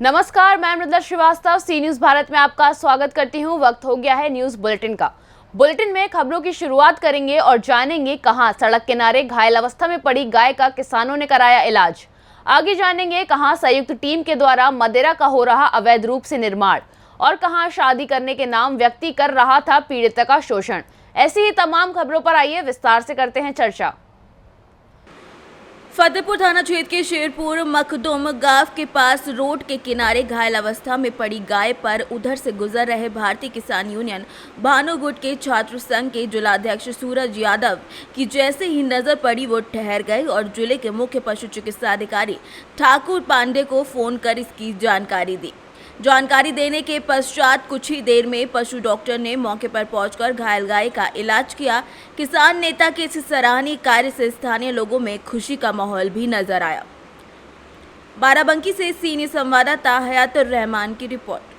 नमस्कार, मैं मृदुला श्रीवास्तव सी न्यूज भारत में आपका स्वागत करती हूं। वक्त हो गया है न्यूज बुलेटिन का। बुलेटिन में खबरों की शुरुआत करेंगे और जानेंगे कहां सड़क किनारे घायल अवस्था में पड़ी गाय का किसानों ने कराया इलाज। आगे जानेंगे कहां संयुक्त टीम के द्वारा मदिरा का हो रहा अवैध रूप से निर्माण और कहां शादी करने के नाम व्यक्ति कर रहा था पीड़िता का शोषण। ऐसी ही तमाम खबरों पर आइए विस्तार से करते हैं चर्चा। फतेहपुर थाना क्षेत्र के शेरपुर मखदुम गांव के पास रोड के किनारे घायल अवस्था में पड़ी गाय पर उधर से गुजर रहे भारतीय किसान यूनियन भानुगुट के छात्र संघ के जिलाध्यक्ष सूरज यादव की जैसे ही नजर पड़ी वो ठहर गए और जिले के मुख्य पशु चिकित्सा अधिकारी ठाकुर पांडे को फोन कर इसकी जानकारी दी। जानकारी देने के पश्चात कुछ ही देर में पशु डॉक्टर ने मौके पर पहुंचकर घायल गाय का इलाज किया। किसान नेता के इस सराहनीय कार्य से स्थानीय लोगों में खुशी का माहौल भी नजर आया। बाराबंकी से सीनियर संवाददाता हयातुर रहमान की रिपोर्ट।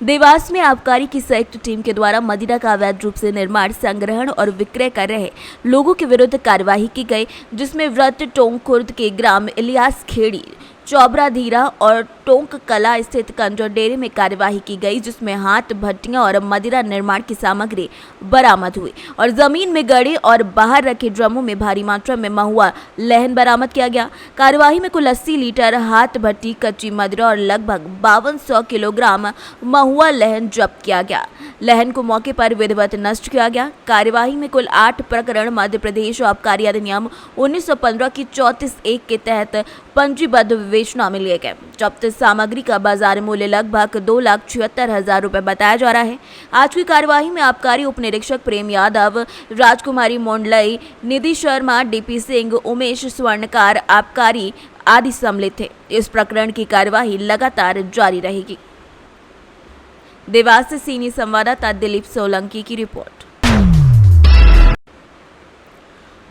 देवास में आबकारी की संयुक्त टीम के द्वारा मदिरा का अवैध रूप से निर्माण, संग्रहण और विक्रय कर रहे लोगों के विरुद्ध कार्यवाही की गई, जिसमें व्रत टोंक खुर्द के ग्राम इलियास खेड़ी, चौबरा धीरा और टोंक कला स्थित कंजर डेरे में कार्यवाही की गई, जिसमें हाथ भट्टियां और मदिरा निर्माण की सामग्री बरामद हुई और जमीन में गड़े और बाहर रखे ड्रमों में भारी मात्रा में महुआ लहन बरामद किया गया। कार्यवाही में कुल 80 लीटर हाथ भट्टी, कच्ची मदिरा और लगभग 5200 किलोग्राम महुआ लहन जब्त किया गया। लहन को मौके पर विधिवत नष्ट किया गया। कार्यवाही में कुल 8 प्रकरण मध्य प्रदेश आबकारी अधिनियम 1915 की 34(1) के तहत पंजीबद्ध विवेचना में लिए गए। जब्त सामग्री का बाजार मूल्य लगभग 2,76,000 रुपए बताया जा रहा है। आज की कार्यवाही में आबकारी उप निरीक्षक प्रेम यादव, राजकुमारी मोंडलई, निधि शर्मा, डीपी सिंह, उमेश स्वर्णकार आबकारी आदि सम्मिलित थे। इस प्रकरण की कार्यवाही लगातार जारी रहेगी। देवास से सीनियर संवाददाता दिलीप सोलंकी की रिपोर्ट।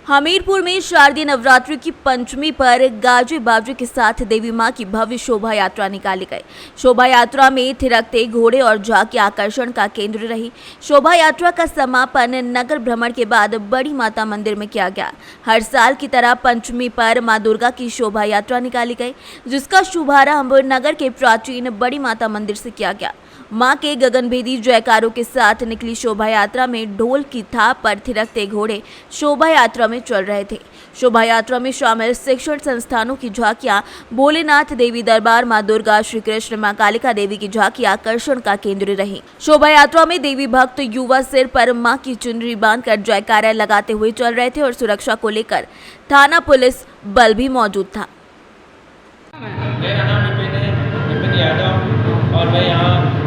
हमीरपुर में शारदीय नवरात्रि की पंचमी पर गाजे बाजे के साथ देवी मां की भव्य शोभा यात्रा निकाली गई। शोभा यात्रा में थिरकते घोड़े और झांकी आकर्षण का केंद्र रही। शोभा यात्रा का समापन नगर भ्रमण के बाद बड़ी माता मंदिर में किया गया। हर साल की तरह पंचमी पर मां दुर्गा की शोभा यात्रा निकाली गई, जिसका शुभारंभ नगर के प्राचीन बड़ी माता मंदिर से किया गया। मां के गगनभेदी जयकारों के साथ निकली शोभा यात्रा में ढोल की थाप पर थिरकते घोड़े शोभा यात्रा में चल रहे थे। शोभा यात्रा में शामिल शिक्षण संस्थानों की झांकियां, भोलेनाथ देवी दरबार, मां दुर्गा, श्री कृष्ण, मां कालिका देवी की झांकी आकर्षण का केंद्र रही। शोभा यात्रा में देवी भक्त युवा सिर पर मां की चुनरी बांधकर जयकारा लगाते हुए चल रहे थे और सुरक्षा को लेकर थाना पुलिस बल भी मौजूद था। मेरा नाम विपिन यादव और मैं यहाँ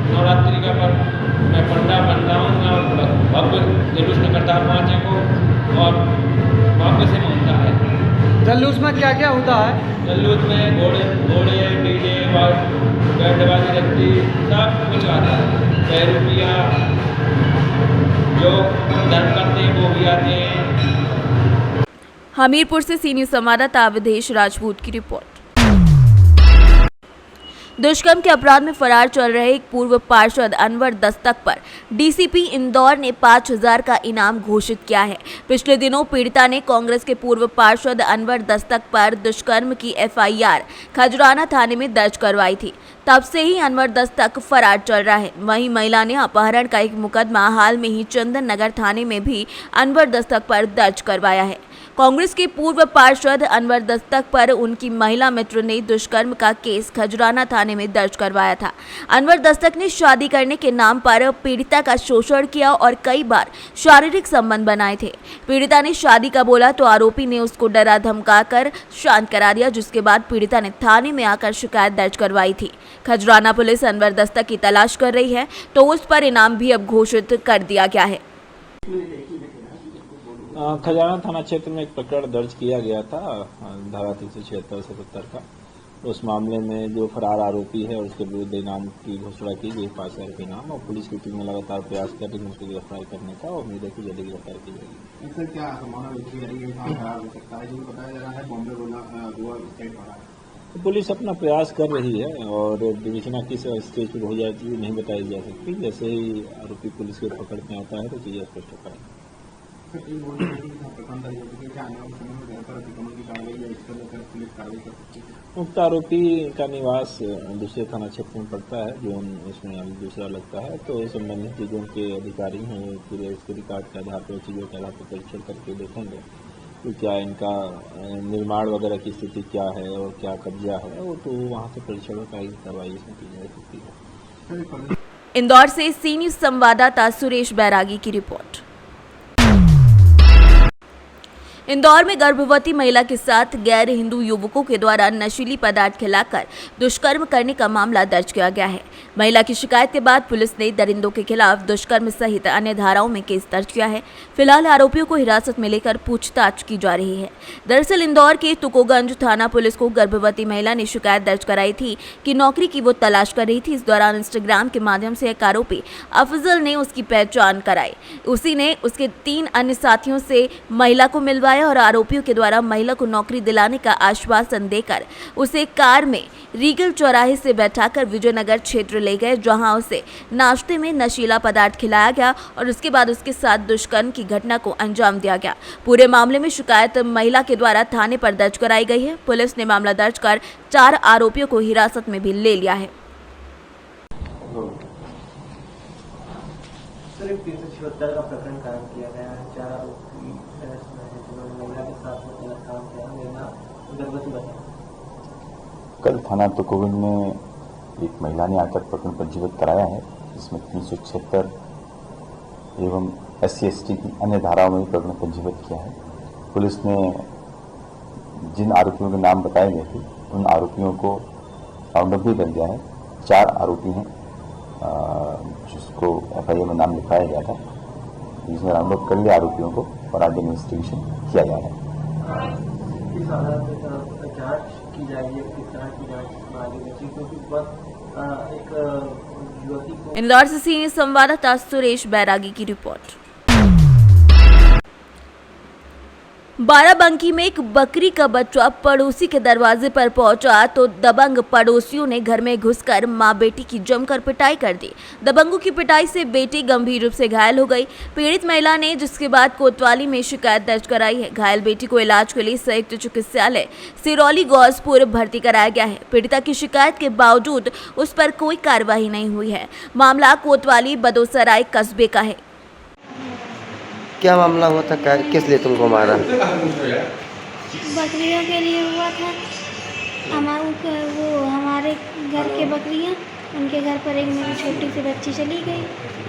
नवरात्रि का मैं पंडा बनता हूँ। भव्य जुलूस निकलता है 5 को और भव्य से होता है। जुलूस में क्या क्या होता है? जुलूस में घोड़े डीजे और बैंडबाजी रखती सब कुछ आता है। पैरुपिया जो धर्म करते हैं वो भी आते हैं। हमीरपुर से सीनियर संवाददाता अवधेश राजपूत की रिपोर्ट। दुष्कर्म के अपराध में फरार चल रहे एक पूर्व पार्षद अनवर दस्तक पर डीसीपी इंदौर ने 5,000 का इनाम घोषित किया है। पिछले दिनों पीड़िता ने कांग्रेस के पूर्व पार्षद अनवर दस्तक पर दुष्कर्म की एफआईआर खजराना थाने में दर्ज करवाई थी। तब से ही अनवर दस्तक फरार चल रहा है। वहीं महिला ने अपहरण का एक मुकदमा हाल में ही चंदन नगर थाने में भी अनवर दस्तक पर दर्ज करवाया है। कांग्रेस के पूर्व पार्षद अनवर दस्तक पर उनकी महिला मित्र ने दुष्कर्म का केस खजराना थाने में दर्ज करवाया था। अनवर दस्तक ने शादी करने के नाम पर पीड़िता का शोषण किया और कई बार शारीरिक संबंध बनाए थे। पीड़िता ने शादी का बोला तो आरोपी ने उसको डरा धमकाकर शांत करा दिया, जिसके बाद पीड़िता ने थाने में आकर शिकायत दर्ज करवाई थी। खजराना पुलिस अनवर दस्तक की तलाश कर रही है तो उस पर इनाम भी अब घोषित कर दिया गया है। खजाना थाना क्षेत्र में एक प्रकरण दर्ज किया गया था धारा 376-77 का। उस मामले में जो फरार आरोपी है उसके विरुद्ध इनाम की घोषणा की गई 5,000 के इनाम, और पुलिस की टीम लगातार प्रयास कर रही है उसको गिरफ्तार करने का और उम्मीद है कि जल्दी गिरफ्तार की जाएगी। सर क्या फरार हो सकता है, जो बताया जा रहा है बॉम्बे गोवा स्टेट फरार है? तो पुलिस अपना प्रयास कर रही है और डिवीजन किस स्टेज पर हो जाती है नहीं बताई जा सकती। जैसे ही आरोपी पुलिस के पकड़ में आता है तो चीजें स्पष्ट हो पाएंगी। सर ये बोल रहे हैं कि प्रकरण दर्ज हो चुके हैं, क्या आने वाले समय में घर पर अतिक्रमण की कार्रवाई या इसको लेकर पुलिस कार्रवाई कर सकती है? मुक्त आरोपी का निवास दूसरे थाना क्षेत्र में पड़ता है, जो इसमें दूसरा लगता है, तो इस संबंधित जो उनके अधिकारी हैं वो पूरे इसके रिकॉर्ड के आधार पर, चीज़ों के आधार पर परीक्षण करके देखेंगे कि क्या इनका निर्माण वगैरह की स्थिति क्या है और क्या कब्जा है, वो तो वहाँ से परीक्षण का ही कार्रवाई इसमें की जा सकती है। इंदौर से सी न्यूज संवाददाता सुरेश बैरागी की रिपोर्ट। इंदौर में गर्भवती महिला के साथ गैर हिंदू युवकों के द्वारा नशीली पदार्थ खिलाकर दुष्कर्म करने का मामला दर्ज किया गया है। महिला की शिकायत के बाद पुलिस ने दरिंदों के खिलाफ दुष्कर्म सहित अन्य धाराओं में केस दर्ज किया है। फिलहाल आरोपियों को हिरासत में लेकर पूछताछ की जा रही है। दरअसल इंदौर के तुकोगंज थाना पुलिस को गर्भवती महिला ने शिकायत दर्ज कराई थी कि नौकरी की वो तलाश कर रही थी। इस दौरान इंस्टाग्राम के माध्यम से एक आरोपी अफजल ने उसकी पहचान कराई। उसी ने उसके 3 अन्य साथियों से महिला को मिलवाया और आरोपियों के द्वारा महिला को नौकरी दिलाने का आश्वासन देकर उसे कार में रीगल चौराहे से बैठाकर विजयनगर क्षेत्र ले गए, जहां उसे नाश्ते में नशीला पदार्थ खिलाया गया और उसके बाद उसके साथ दुष्कर्म की घटना को अंजाम दिया गया। पूरे मामले में शिकायत महिला के द्वारा थाने पर दर्ज कराई गई है। पुलिस ने मामला दर्ज कर 4 आरोपियों को हिरासत में भी ले लिया है। सर, एक 376 का प्रकरण कायम किया गया है। 4 आरोपी अरेस्ट में हैं जिन्होंने महिला के साथ में गलत काम किया, महिला गर्भवती बताई। कल थाना तुकोगंज में एक महिला ने आकर प्रकरण पंजीबद्ध कराया है, जिसमें 376 एवं SC/ST की अन्य धाराओं में प्रकरण पंजीबद्ध किया है। पुलिस ने जिन आरोपियों के नाम बताए गए थे उन आरोपियों को राउंड अप भी कर दिया है। 4 आरोपी हैं जिसको FIR में नाम लिखाया गया था, जिसमें राउंड अप कर लिया आरोपियों को और आगे इन्वेस्टिगेशन किया जा रहा है। इस आधार पर जांच की जाएगी, किस तरह की जांच आगे बची, क्योंकि एक युवती को। इंदौर से सी न्यूज संवाददाता सुरेश बैरागी की रिपोर्ट। बाराबंकी में एक बकरी का बच्चा पड़ोसी के दरवाजे पर पहुंचा तो दबंग पड़ोसियों ने घर में घुसकर मां बेटी की जमकर पिटाई कर दी। दबंगों की पिटाई से बेटी गंभीर रूप से घायल हो गई। पीड़ित महिला ने जिसके बाद कोतवाली में शिकायत दर्ज कराई है। घायल बेटी को इलाज के लिए संयुक्त चिकित्सालय सिरौली गौसपुर भर्ती कराया गया है। पीड़िता की शिकायत के बावजूद उस पर कोई कार्रवाई नहीं हुई है। मामला कोतवाली बदोसराय कस्बे का है। क्या मामला हुआ था, किस लिए तुमको मारा? बकरियों के लिए हुआ था। हमारे घर के बकरियां, उनके घर पर एक मेरी छोटी सी बच्ची चली गई,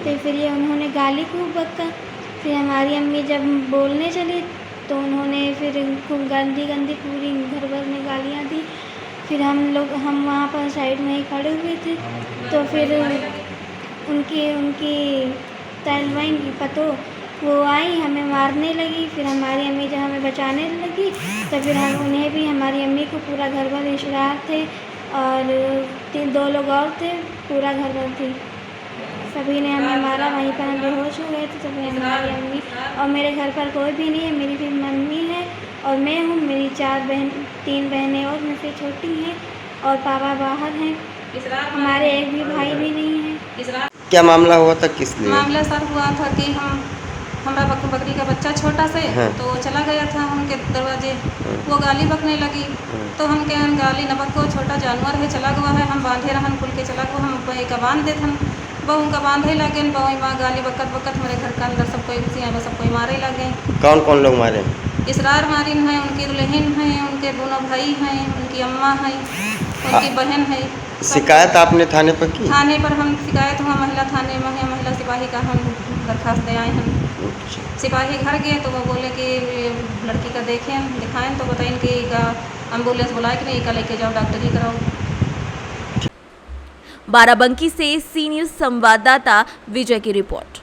तो फिर ये उन्होंने गाली खूब बका। फिर हमारी अम्मी जब बोलने चली तो उन्होंने फिर खूब गंदी पूरी घर भर में गालियाँ दी। फिर हम वहाँ पर साइड में ही खड़े हुए थे, तो फिर उनकी तलवाइन की पतो वो आई, हमें मारने लगी। फिर हमारी अम्मी जब हमें बचाने लगी तो फिर उन्हें भी, हमारी अम्मी को पूरा घर भर रिश्तेदार थे और 2 लोग और थे, पूरा घर भर थी। सभी ने हमें मारा, वहीं पर हम बेहोश हो गए थे। तो फिर हमारी अम्मी और मेरे घर पर कोई भी नहीं है, मेरी फिर मम्मी है और मैं हूँ। मेरी 3 बहनें और मुझसे छोटी हैं और पापा बाहर हैं। हमारे एक भी भाई भी नहीं है। क्या मामला हुआ था, किस लिए? मामला सर हुआ था कि हमारा बकरी का बच्चा छोटा से तो चला गया था उनके दरवाजे, वो गाली बकने लगी। तो हम कहें गाली न बको, छोटा जानवर है, चला गया है, हम बांधे रहन खुल के चला गया, हम बही का बांध देते हम बहू का बांधे लगे। बहू माँ गाली बकत मेरे घर के अंदर सब कोई घुसी है, सब कोई मारे लगे। कौन कौन लोग मारे? इसरार मारिन है, उनकी दुल्हन है, उनके दोनों भाई हैं, उनकी अम्मा है, उनकी बहन है। शिकायत आपने थाने पर की? थाने पर हम शिकायत हुआ, महिला थाने में है, महिला सिपाही का हम दरखास्त दे आए हैं। सिपाही घर गए तो वो बोले कि लड़की का दिखाएं तो बताएं कि एम्बुलेंस बुलाए कि नहीं, का लेके जाओ डॉक्टरी कराओ। बाराबंकी से सी न्यूज संवाददाता विजय की रिपोर्ट।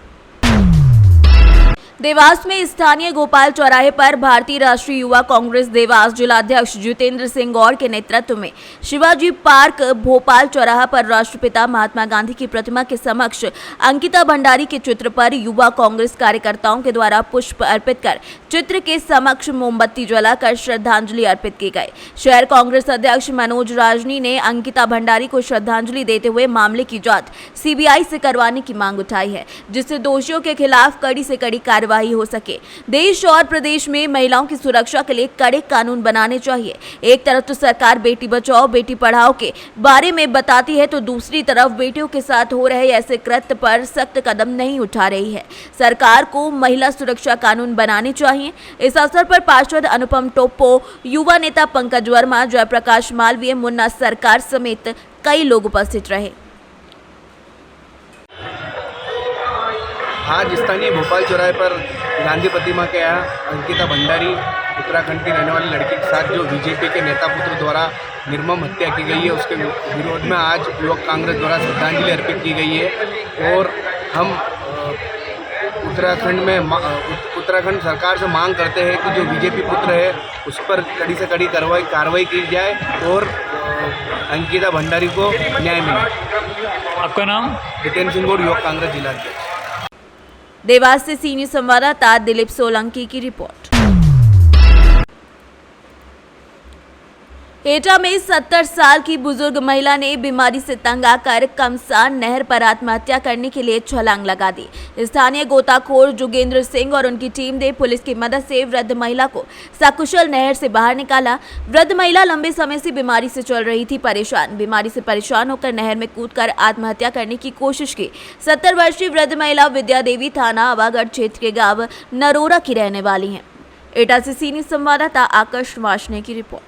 देवास में स्थानीय गोपाल चौराहे पर भारतीय राष्ट्रीय युवा कांग्रेस देवास जिलाध्यक्ष जितेंद्र सिंह गौड़ के नेतृत्व में शिवाजी पार्क भोपाल चौराहा पर राष्ट्रपिता महात्मा गांधी की प्रतिमा के समक्ष अंकिता भंडारी के चित्र पर युवा कांग्रेस कार्यकर्ताओं के द्वारा पुष्प अर्पित कर चित्र के समक्ष मोमबत्ती जलाकर श्रद्धांजलि अर्पित की गई। शहर कांग्रेस अध्यक्ष मनोज राजनी ने अंकिता भंडारी को श्रद्धांजलि देते हुए मामले की जांच CBI से करवाने की मांग उठाई है, जिससे दोषियों के खिलाफ कड़ी से कड़ी कार्रवाई कार्यवाही हो सके। देश और प्रदेश में महिलाओं की सुरक्षा के लिए कड़े कानून बनाने चाहिए। एक तरफ तो सरकार बेटी बचाओ बेटी पढ़ाओ के बारे में बताती है, तो दूसरी तरफ बेटियों के साथ हो रहे ऐसे कृत्य पर सख्त कदम नहीं उठा रही है। सरकार को महिला सुरक्षा कानून बनाने चाहिए। इस अवसर पर पार्षद अनुपम टोप्पो, युवा नेता पंकज वर्मा, जयप्रकाश मालवीय, मुन्ना सरकार समेत कई लोग उपस्थित रहे। आज स्थानीय भोपाल चौराहे पर गांधी प्रतिमा के यहाँ अंकिता भंडारी, उत्तराखंड की रहने वाली लड़की के साथ जो बीजेपी के नेता पुत्र द्वारा निर्मम हत्या की गई है, उसके विरोध में आज युवक कांग्रेस द्वारा श्रद्धांजलि अर्पित की गई है। और हम उत्तराखंड सरकार से मांग करते हैं कि जो बीजेपी पुत्र है उस पर कड़ी से कड़ी कार्रवाई की जाए और अंकिता भंडारी को न्याय मिले। आपका नाम? जितेंद्र सिंह गौड़, युवक कांग्रेस जिलाध्यक्ष। देवास से सीनियर संवाददाता दिलीप सोलंकी की रिपोर्ट। एटा में 70 साल की बुजुर्ग महिला ने बीमारी से तंग आकर कमसान नहर पर आत्महत्या करने के लिए छलांग लगा दी। स्थानीय गोताखोर जोगेंद्र सिंह और उनकी टीम ने पुलिस की मदद से वृद्ध महिला को सकुशल नहर से बाहर निकाला। वृद्ध महिला लंबे समय से बीमारी से चल रही थी परेशान। बीमारी से परेशान होकर नहर में कूदकर आत्महत्या करने की कोशिश की। 70 वर्षीय वृद्ध महिला विद्या देवी थाना आवागढ़ क्षेत्र के गांव नरोरा की रहने वाली हैं। एटा से सीनियर संवाददाता आकाश वाशने की रिपोर्ट।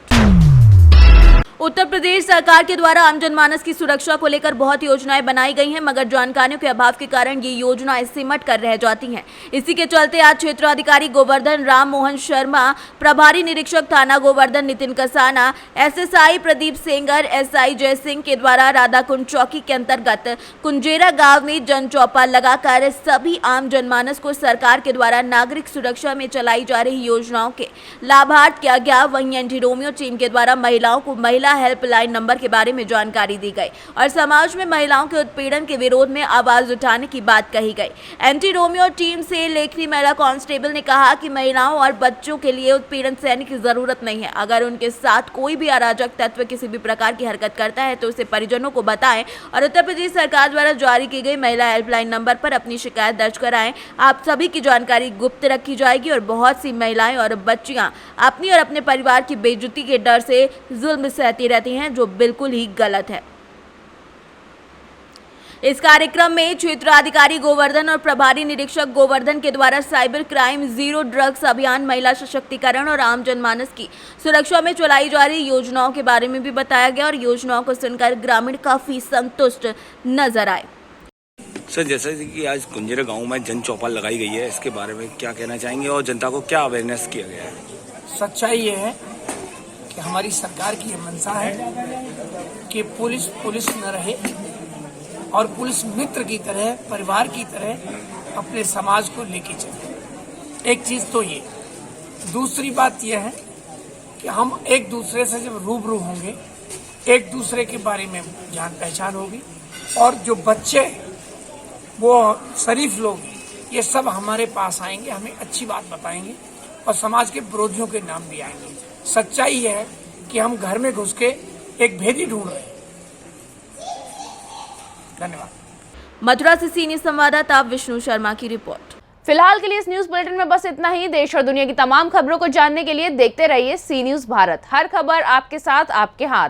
उत्तर प्रदेश सरकार के द्वारा आम जनमानस की सुरक्षा को लेकर बहुत योजनाएं बनाई गई हैं, मगर जानकारियों के अभाव के कारण ये योजनाएं सिमट कर रह जाती हैं। इसी के चलते आज क्षेत्राधिकारी गोवर्धन राम मोहन शर्मा, प्रभारी निरीक्षक थाना गोवर्धन नितिन कसाना, एसएसआई प्रदीप सेंगर, एसआई जय सिंह के द्वारा राधाकुंड चौकी के अंतर्गत कुंजेरा गांव में जन चौपाल लगाकर सभी आम जनमानस को सरकार के द्वारा नागरिक सुरक्षा में चलाई जा रही योजनाओं के लाभार्थ किया गया। वहीं एंटी रोमियो टीम के द्वारा महिलाओं को महिला हेल्पलाइन नंबर के बारे में जानकारी दी गई और समाज में महिलाओं के उत्पीड़न के विरोध में आवाज उठाने की बात कही गई। एंटी रोमियो टीम से लेखनी महिला कांस्टेबल ने कहा कि महिलाओं और बच्चों के लिए उत्पीड़न सहने की जरूरत नहीं है। अगर उनके साथ कोई भी अराजक तत्व किसी भी प्रकार की हरकत करता है तो उसे परिजनों को बताएं और उत्तर प्रदेश सरकार द्वारा जारी की गई महिला हेल्पलाइन नंबर पर अपनी शिकायत दर्ज कराएं। आप सभी की जानकारी गुप्त रखी जाएगी और बहुत सी महिलाएं और बच्चियां अपनी और अपने परिवार की बेइज्जती के डर से जुल्म सहती रहती हैं, जो बिल्कुल ही गलत है। इस कार्यक्रम में क्षेत्राधिकारी गोवर्धन और प्रभारी निरीक्षक गोवर्धन के द्वारा साइबर क्राइम, जीरो ड्रग्स अभियान, महिला सशक्तिकरण और आम जनमानस की सुरक्षा में चलाई जा रही योजनाओं के बारे में भी बताया गया और योजनाओं को सुनकर ग्रामीण काफी संतुष्ट नजर आए। सर, जैसे कि आज कुंजेरा गांव में जन चौपाल लगाई गई है, इसके बारे में क्या कहना चाहेंगे और जनता को क्या अवेयरनेस किया गया है? सच्चाई ये है कि हमारी सरकार की ये मंशा है कि पुलिस न रहे और पुलिस मित्र की तरह, परिवार की तरह अपने समाज को लेके चले। एक चीज तो ये। दूसरी बात यह है कि हम एक दूसरे से जब रूबरू होंगे, एक दूसरे के बारे में जान पहचान होगी और जो बच्चे वो शरीफ लोग, ये सब हमारे पास आएंगे, हमें अच्छी बात बताएंगे और समाज के विरोधियों के नाम भी आएंगे। सच्चाई है कि हम घर में घुस के एक भेदी ढूंढ रहे हैं। धन्यवाद। मथुरा से सीनियर संवाददाता विष्णु शर्मा की रिपोर्ट। फिलहाल के लिए इस न्यूज बुलेटिन में बस इतना ही। देश और दुनिया की तमाम खबरों को जानने के लिए देखते रहिए सी न्यूज भारत। हर खबर आपके साथ, आपके हाथ।